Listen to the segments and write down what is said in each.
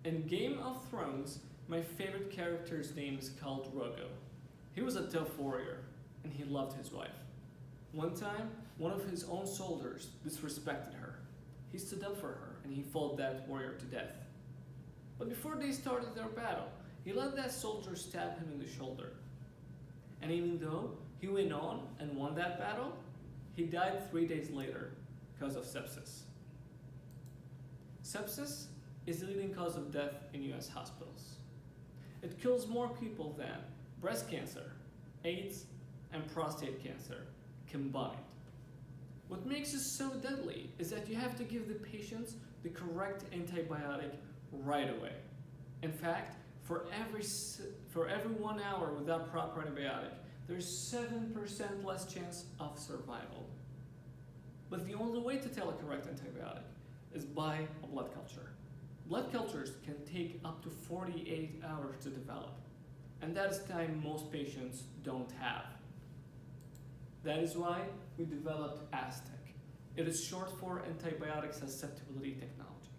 In Game of Thrones, my favorite character's name is called Rogo. He was a tough warrior, and he loved his wife. One time, one of his own soldiers disrespected her. He stood up for her, and he fought that warrior to death. But before they started their battle, he let that soldier stab him in the shoulder. And even though he went on and won that battle, he died 3 days later because of sepsis. Sepsis is the leading cause of death in US hospitals. It kills more people than breast cancer, AIDS, and prostate cancer combined. What makes it so deadly is that you have to give the patients the correct antibiotic right away. In fact, for every 1 hour without proper antibiotic, there's 7% less chance of survival. But the only way to tell a correct antibiotic is by a blood culture. Blood cultures can take up to 48 hours to develop, and that is time most patients don't have. That is why we developed Aztec. It is short for Antibiotic Susceptibility Technology.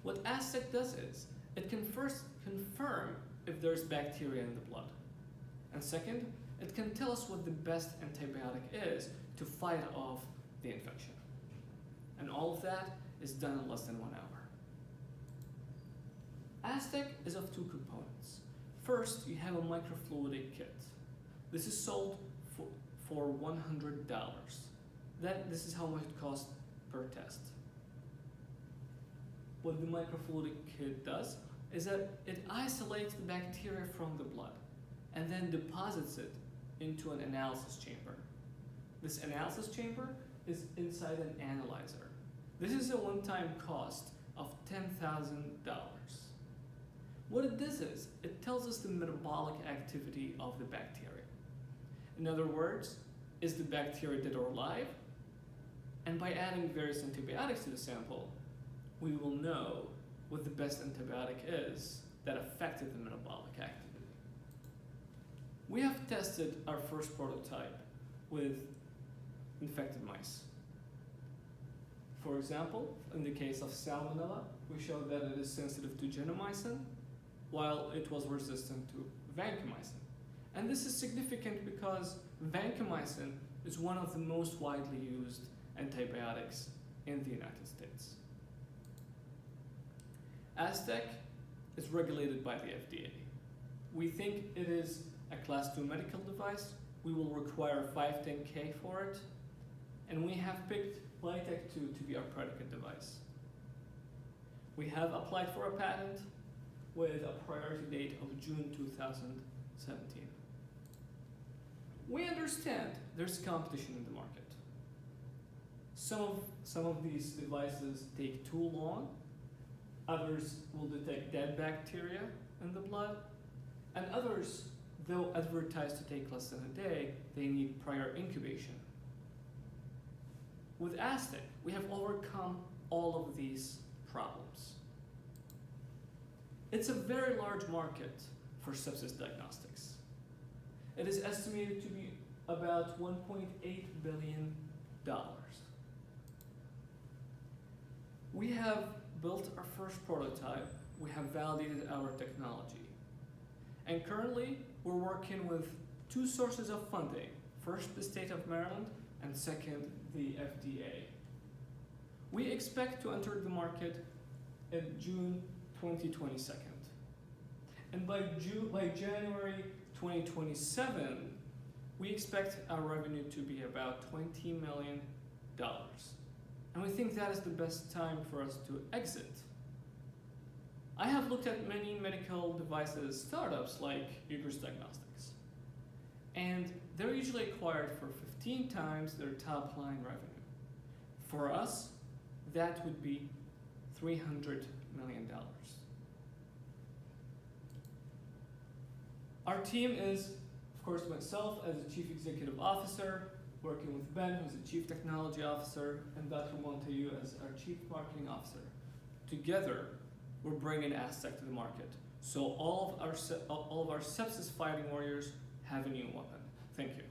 What Aztec does is, it can first confirm if there's bacteria in the blood. And second, it can tell us what the best antibiotic is to fight off the infection. And all of that is done in less than 1 hour. Aztec is of two components. First, you have a microfluidic kit. This is sold for $100. This is how much it costs per test. What the microfluidic kit does is that it isolates the bacteria from the blood and then deposits it into an analysis chamber. This analysis chamber is inside an analyzer. This is a one-time cost of $10,000. What it does is, it tells us the metabolic activity of the bacteria. In other words, is the bacteria dead or alive? And by adding various antibiotics to the sample, we will know what the best antibiotic is that affected the metabolic activity. We have tested our first prototype with infected mice. For example, in the case of salmonella, we showed that it is sensitive to gentamicin, while it was resistant to vancomycin. And this is significant because vancomycin is one of the most widely used antibiotics in the United States. Aztec is regulated by the FDA. We think it is a Class 2 medical device. We will require 510(k) for it, and we have picked Lytec 2 to be our predicate device. We have applied for a patent with a priority date of June 2017. We understand there's competition in the market. Some of these devices take too long, others will detect dead bacteria in the blood, and others, though advertised to take less than a day, they need prior incubation. With Aztec, we have overcome all of these problems. It's a very large market for sepsis diagnostics. It is estimated to be about $1.8 billion. We have built our first prototype, we have validated our technology. And currently, we're working with two sources of funding. First, the state of Maryland, and second, the FDA. We expect to enter the market in June 2022. And by January 2027, we expect our revenue to be about $20 million. And we think that is the best time for us to exit. I have looked at many medical devices startups like Eugris Diagnostics, and they're usually acquired for 15 times their top line revenue. For us, that would be $300 million. Our team is, of course, myself as the Chief Executive Officer, working with Ben, who's the Chief Technology Officer, and Dr. Montayu as our Chief Marketing Officer. Together, we're bringing Aztec to the market, so all of our sepsis fighting warriors have a new weapon. Thank you.